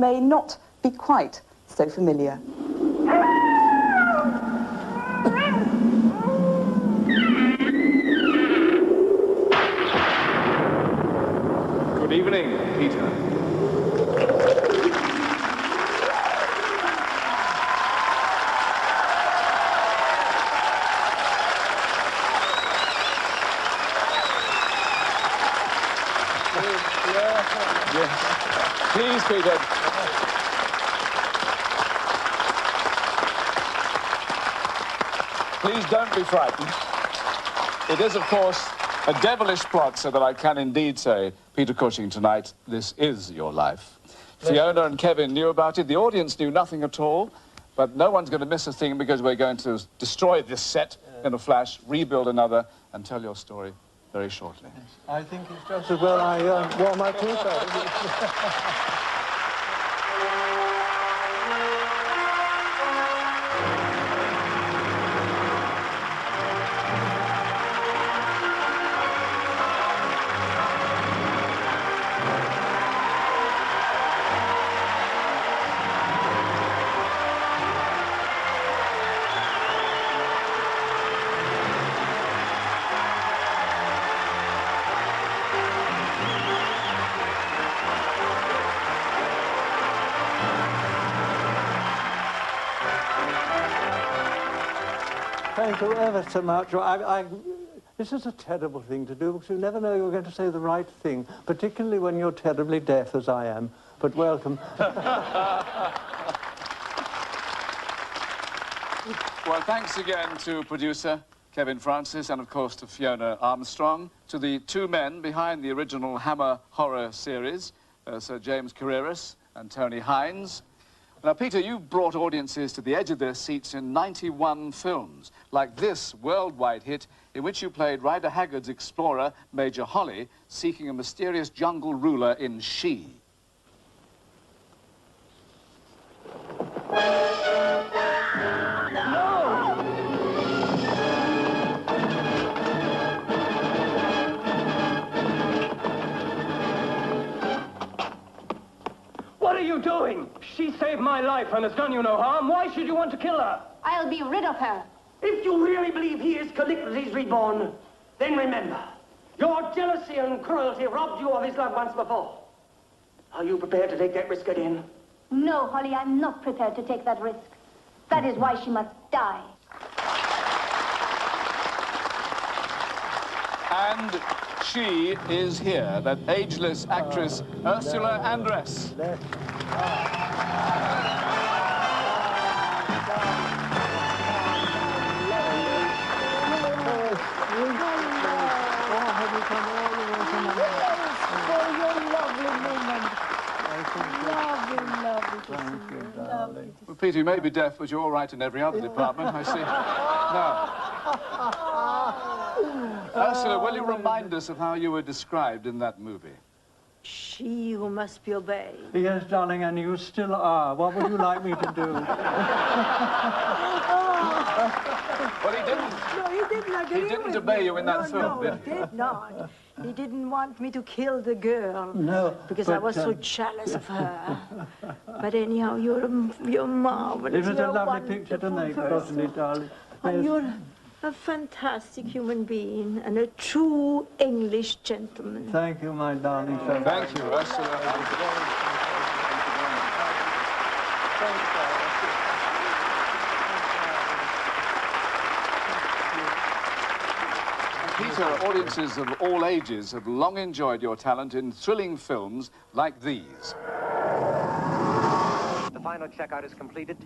may not be quite so familiar. Good evening, Peter. Yes. Please, Peter. Please don't be frightened. It is, of course, a devilish plot, so that I can indeed say, Peter Cushing, tonight, this is your life. Fiona and Kevin knew about it. The audience knew nothing at all, but no one's going to miss a thing because we're going to destroy this set in a flash, rebuild another, and tell your story very shortly. Yes. I think it's just as well I wore my trousers. Thank you ever so much. This is a terrible thing to do because you never know you're going to say the right thing, particularly when you're terribly deaf, as I am. But welcome. Well, thanks again to producer Kevin Francis and, of course, to Fiona Armstrong, to the two men behind the original Hammer horror series, Sir James Carreras and Tony Hines. Now, Peter, you brought audiences to the edge of their seats in 91 films, like this worldwide hit in which you played Rider Haggard's explorer, Major Holly, seeking a mysterious jungle ruler in She. What are you doing? She saved my life and has done you no harm. Why should you want to kill her? I'll be rid of her. If you really believe he is Callicles reborn, then remember, your jealousy and cruelty robbed you of his love once before. Are you prepared to take that risk again? No, Holly, I'm not prepared to take that risk. That is why she must die. And she is here, that ageless actress, Ursula Andress. Well, Peter, you may be deaf, but you're all right in every other department, I see. Now, Ursula, will you remind us of how you were described in that movie? She who must be obeyed. Yes, darling, and you still are. What would you like me to do? Well, he didn't. No, he didn't agree He didn't with obey me. you in that film, did he? Did not. He didn't want me to kill the girl. No, because I was so jealous of her. But anyhow, you're marvelous. It was You're a lovely picture to make, wasn't it, darling? And you're a fantastic human being and a true English gentleman. Thank you, my darling. Thank you, Ursula. Peter, audiences of all ages have long enjoyed your talent in thrilling films like these. The final checkout is completed.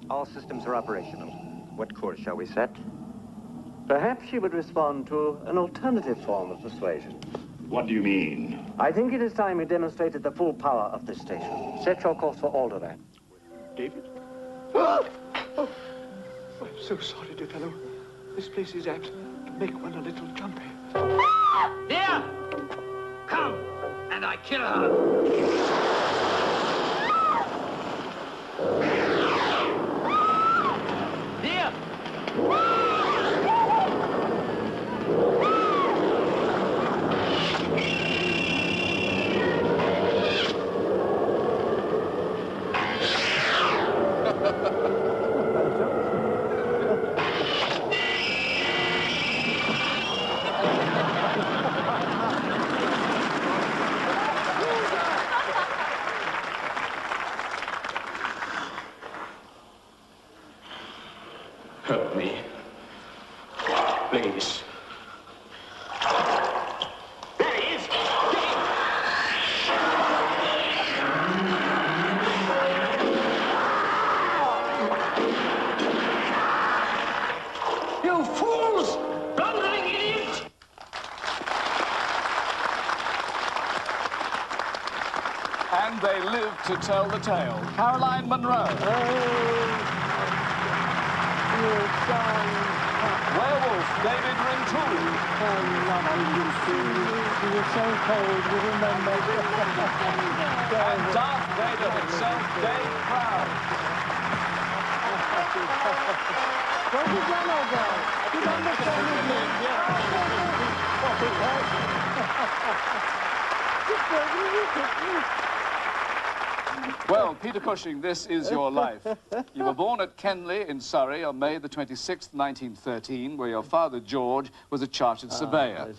All systems are operational. What course shall we set? Perhaps she would respond to an alternative form of persuasion. What do you mean? I think it is time we demonstrated the full power of this station. Set your course for Alderaan. David? Oh, I'm so sorry, dear fellow. This place is apt to make one a little jumpy. There! Come, and I kill her. they lived to tell the tale. Caroline Munro. Werewolf, David Rintoul. You were so cold, you remember. And Darth Vader himself, Dave Brown. What have you done, old guy? You don't understand Well, Peter Cushing, this is your life. You were born at Kenley in Surrey on May the 26th, 1913, where your father, George, was a chartered surveyor.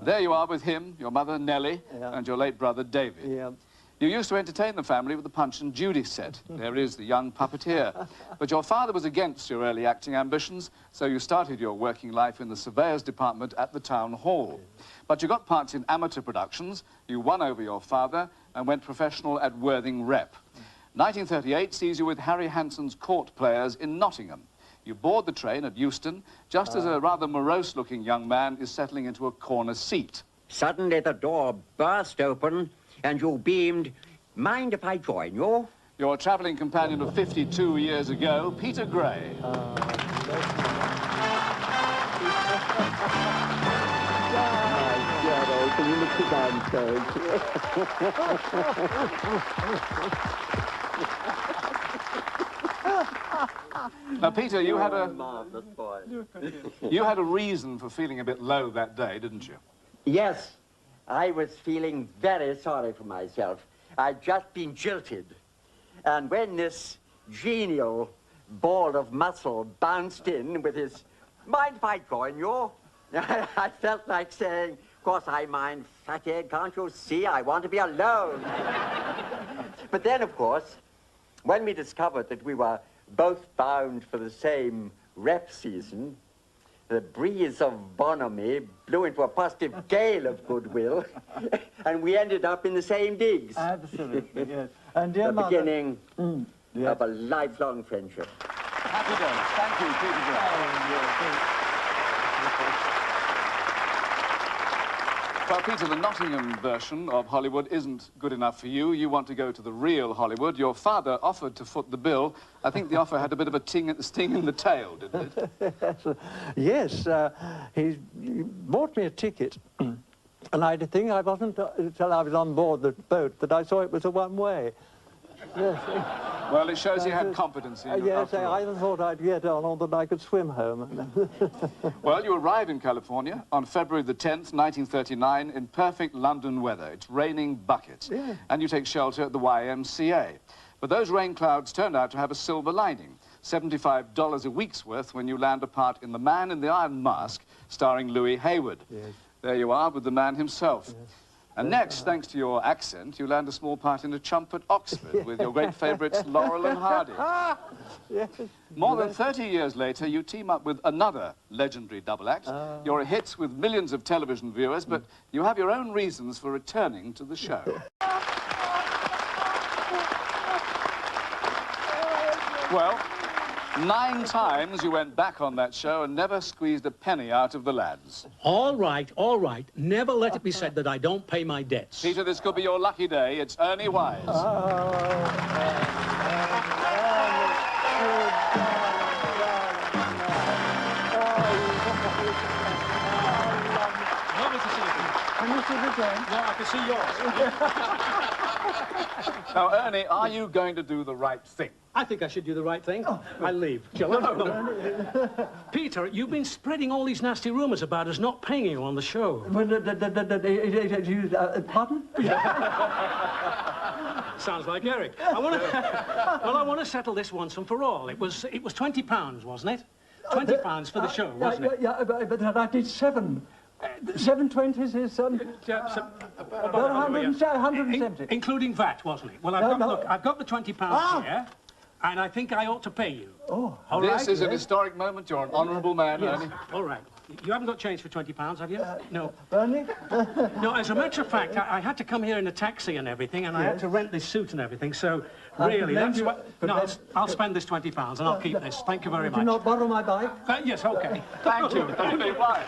There you are with him, your mother, Nellie, and your late brother, David. Yeah. You used to entertain the family with the Punch and Judy set. There is the young puppeteer. But your father was against your early acting ambitions, so you started your working life in the surveyor's department at the town hall. But you got parts in amateur productions, you won over your father, and went professional at Worthing Rep. 1938 sees you with Harry Hanson's Court Players in Nottingham. You board the train at Euston, just as a rather morose-looking young man is settling into a corner seat. Suddenly the door burst open, and you beamed, "Mind if I join you?" Your travelling companion of 52 years ago, Peter Gray. Now, Peter, you had a reason for feeling a bit low that day, didn't you? Yes, I was feeling very sorry for myself. I'd just been jilted. And when this genial ball of muscle bounced in with his, "Mind if I join you?" I felt like saying, "Of course I mind, fathead, can't you see? I want to be alone." But then, of course, when we discovered that we were both bound for the same rep season, the breeze of bonhomie blew into a positive gale of goodwill, and we ended up in the same digs. Absolutely, yes. And dear the mother, beginning of a lifelong friendship. Happy days. Thank you, Peter Gray. Well, Peter, the Nottingham version of Hollywood isn't good enough for you. You want to go to the real Hollywood. Your father offered to foot the bill. I think the offer had a bit of a sting in the tail, didn't it? Yes, he bought me a ticket. And I think I wasn't, until I was on board the boat, that I saw it was a one-way. Yes. Well, it shows you had confidence in you. Yes, I thought I'd get on, or that I could swim home. Well, you arrive in California on February the 10th, 1939, in perfect London weather. It's raining buckets. Yeah. And you take shelter at the YMCA. But those rain clouds turned out to have a silver lining. $75 a week's worth when you land a part in The Man in the Iron Mask, starring Louis Hayward. Yes. There you are with the man himself. Yes. And next, thanks to your accent, you land a small part in A Chump at Oxford with your great favourites Laurel and Hardy. Yes. More than 30 years later, you team up with another legendary double act. You're a hit with millions of television viewers, but you have your own reasons for returning to the show. Well, 9 times you went back on that show and never squeezed a penny out of the lads. All right, all right. Never let it be said that I don't pay my debts. Peter, this could be your lucky day. It's Ernie Wise. Can you see the game? No, I can see yours. Now, Ernie, are you going to do the right thing? I think I should do the right thing. I leave. No. Peter, you've been spreading all these nasty rumours about us not paying you on the show. Pardon? Sounds like Eric. I want to settle this once and for all. It was £20, wasn't it? £20 for the show, wasn't it? Yeah, but I did 7. 720s is about 170. Including VAT, wasn't it? Well, I've got the £20 here, and I think I ought to pay you. Oh, this is an historic moment. You're an honourable man, Ernie. All right. You haven't got change for £20, have you? No. Ernie? No, as a matter of fact, I had to come here in a taxi and everything, and I had to rent this suit and everything, so really, that's what... No, I'll spend this £20 and I'll keep this. Thank you very much. Did you not borrow my bike? Yes, OK. Thank you. Thank you. Bye.